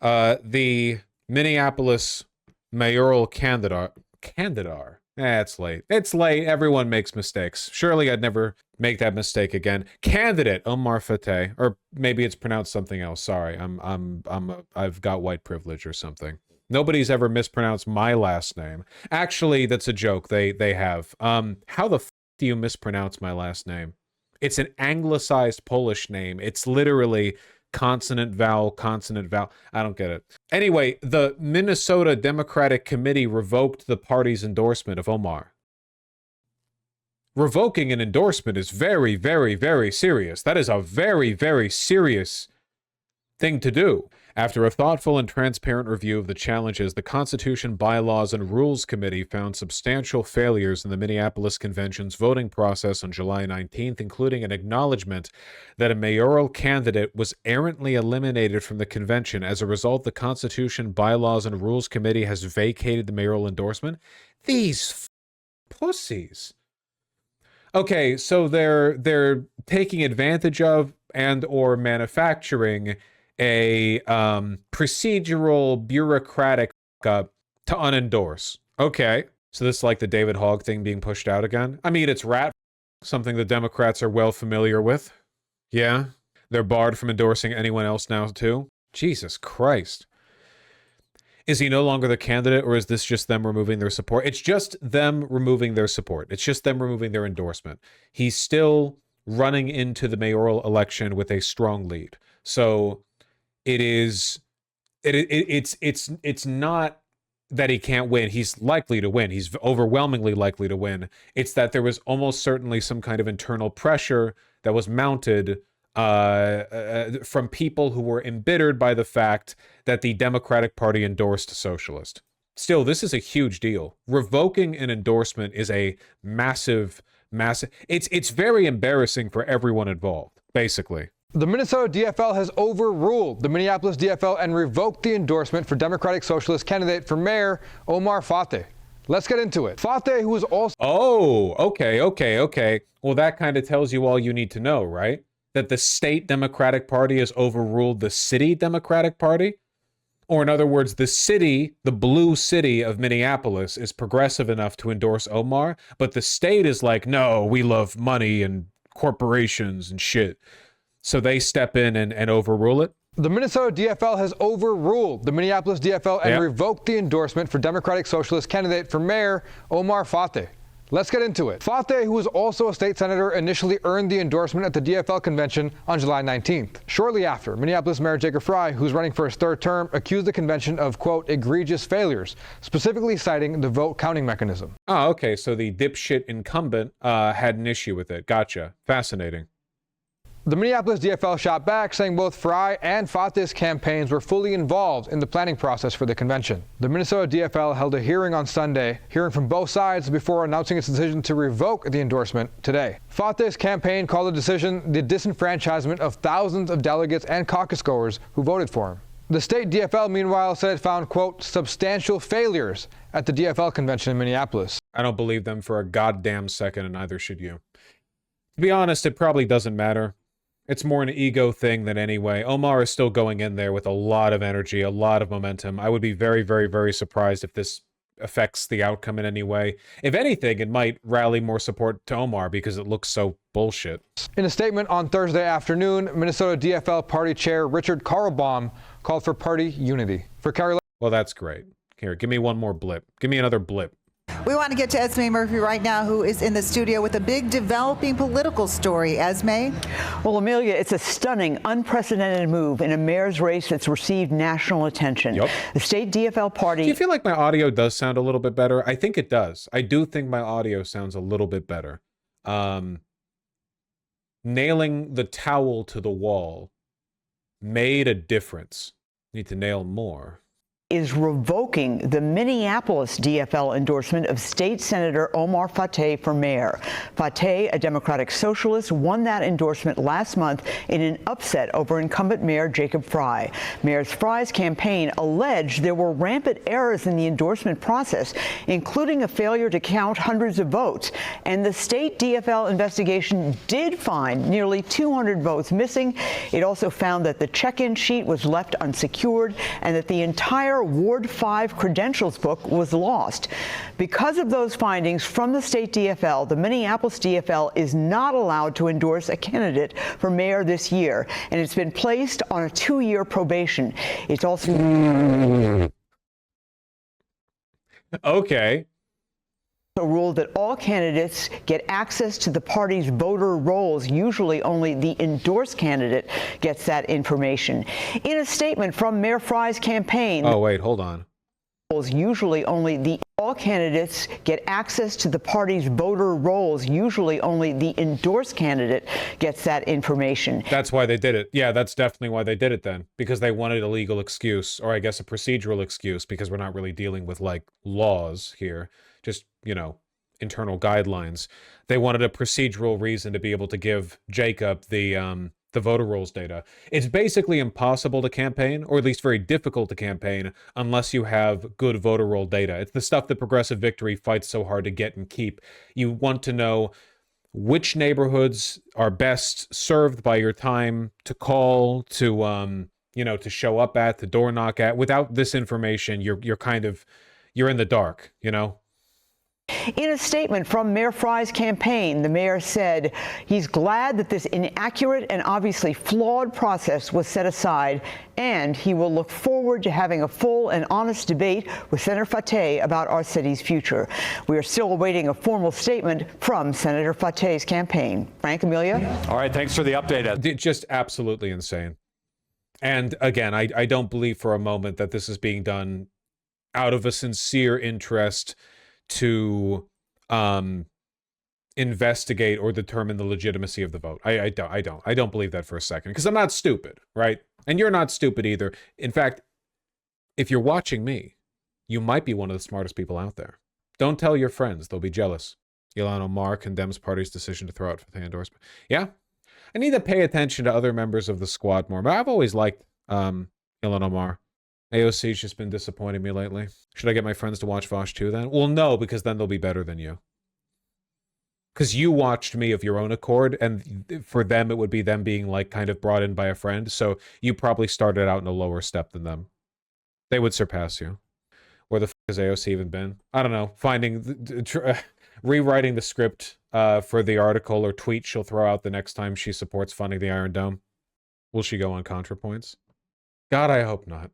The Minneapolis mayoral candidate. It's late. It's late. Everyone makes mistakes. Surely I'd never make that mistake again. Candidate Omar Fateh, or maybe it's pronounced something else. Sorry, I've got white privilege or something. Nobody's ever mispronounced my last name. Actually, that's a joke. They have. How the f do you mispronounce my last name? It's an anglicized Polish name. It's literally consonant, vowel, consonant, vowel. I don't get it. Anyway, the Minnesota Democratic Committee revoked the party's endorsement of Omar. Revoking an endorsement is very, very, very serious. That is a very, very serious thing to do. After a thoughtful and transparent review of the challenges, the Constitution, Bylaws, and Rules Committee found substantial failures in the Minneapolis Convention's voting process on July 19th, including an acknowledgement that a mayoral candidate was errantly eliminated from the convention. As a result, the Constitution, Bylaws, and Rules Committee has vacated the mayoral endorsement. These pussies. Okay, so they're taking advantage of and or manufacturing a procedural bureaucratic up to unendorse. Okay, so this is like the David Hogg thing being pushed out again. I mean, it's something the Democrats are well familiar with. Yeah, they're barred from endorsing anyone else now too. Jesus Christ. Is he no longer the candidate, or is this just them removing their support? It's just them removing their support. It's just them removing their endorsement. He's still running into the mayoral election with a strong lead. So it's not that he can't win. He's likely to win. He's overwhelmingly likely to win. It's that there was almost certainly some kind of internal pressure that was mounted from people who were embittered by the fact that the Democratic Party endorsed a socialist. Still, this is a huge deal. Revoking an endorsement is a massive. It's very embarrassing for everyone involved, basically. The Minnesota DFL has overruled the Minneapolis DFL and revoked the endorsement for Democratic Socialist candidate for mayor Omar Fateh. Let's get into it. Fateh, who is also... Oh, okay. Well, that kind of tells you all you need to know, right? That the state Democratic Party has overruled the city Democratic Party? Or in other words, the city, the blue city of Minneapolis, is progressive enough to endorse Omar, but the state is like, no, we love money and corporations and shit. So they step in and overrule it? The Minnesota DFL has overruled the Minneapolis DFL and revoked the endorsement for Democratic Socialist candidate for mayor Omar Fateh. Let's get into it. Fateh, who is also a state senator, initially earned the endorsement at the DFL convention on July 19th. Shortly after, Minneapolis Mayor Jacob Frey, who's running for his third term, accused the convention of, quote, egregious failures, specifically citing the vote counting mechanism. Oh, okay, so the dipshit incumbent had an issue with it. Gotcha. Fascinating. The Minneapolis DFL shot back, saying both Frey and Fateh's campaigns were fully involved in the planning process for the convention. The Minnesota DFL held a hearing on Sunday, hearing from both sides before announcing its decision to revoke the endorsement today. Fateh's campaign called the decision the disenfranchisement of thousands of delegates and caucus goers who voted for him. The state DFL, meanwhile, said it found, quote, substantial failures at the DFL convention in Minneapolis. I don't believe them for a goddamn second, and neither should you. To be honest, it probably doesn't matter. It's more an ego thing than anyway. Omar is still going in there with a lot of energy, a lot of momentum. I would be very, very, very surprised if this affects the outcome in any way. If anything, it might rally more support to Omar because it looks so bullshit. In a statement on Thursday afternoon, Minnesota DFL Party Chair Richard Karlbaum called for party unity. For Carrie... Well, that's great. Here, give me one more blip. Give me another blip. We want to get to Esme Murphy right now, who is in the studio with a big developing political story. Esme? Well, Amelia, it's a stunning, unprecedented move in a mayor's race that's received national attention. Yep. The state DFL party... Do you feel like my audio does sound a little bit better? I think it does. I do think my audio sounds a little bit better. Nailing the towel to the wall made a difference. Need to nail more. is revoking the Minneapolis DFL endorsement of State Senator Omar Fateh for mayor. Fateh, a Democratic socialist, won that endorsement last month in an upset over incumbent Mayor Jacob Fry. Mayor Fry's campaign alleged there were rampant errors in the endorsement process, including a failure to count hundreds of votes. And the state DFL investigation did find nearly 200 votes missing. It also found that the check-in sheet was left unsecured and that the entire Ward 5 credentials book was lost. Because of those findings from the state DFL, the Minneapolis DFL is not allowed to endorse a candidate for mayor this year, and it's been placed on a 2-year probation. It's also Okay. ruled that all candidates get access to the party's voter rolls. Usually only the endorsed candidate gets that information. In a statement from Mayor Fry's campaign, Oh, wait, hold on. usually only all candidates get access to the party's voter rolls. Usually only the endorsed candidate gets that information. That's why they did it. Yeah, that's definitely why they did it then. Because they wanted a legal excuse, or I guess a procedural excuse, because we're not really dealing with, like, laws here. Just, you know, internal guidelines. They wanted a procedural reason to be able to give Jacob the voter rolls data. It's basically impossible to campaign, or at least very difficult to campaign, unless you have good voter roll data. It's the stuff that Progressive Victory fights so hard to get and keep. You want to know which neighborhoods are best served by your time to call, to you know, to show up at, to door knock at. Without this information, you're in the dark, you know? In a statement from Mayor Fry's campaign, the mayor said he's glad that this inaccurate and obviously flawed process was set aside, and he will look forward to having a full and honest debate with Senator Fateh about our city's future. We are still awaiting a formal statement from Senator Fateh's campaign. Frank, Amelia? All right, thanks for the update. Just absolutely insane. And again, I don't believe for a moment that this is being done out of a sincere interest to investigate or determine the legitimacy of the vote. I don't believe that for a second, because I'm not stupid, right? And you're not stupid either. In fact, if you're watching me, you might be one of the smartest people out there. Don't tell your friends, they'll be jealous. Ilhan Omar condemns party's decision to throw out the endorsement. Yeah, I need to pay attention to other members of the squad more, but I've always liked Ilhan Omar. AOC's just been disappointing me lately. Should I get my friends to watch Vosh too then? Well, no, because then they'll be better than you. Because you watched me of your own accord, and for them, it would be them being, like, kind of brought in by a friend, so you probably started out in a lower step than them. They would surpass you. Where the f*** has AOC even been? I don't know. Rewriting the script for the article or tweet she'll throw out the next time she supports funding the Iron Dome. Will she go on ContraPoints? God, I hope not.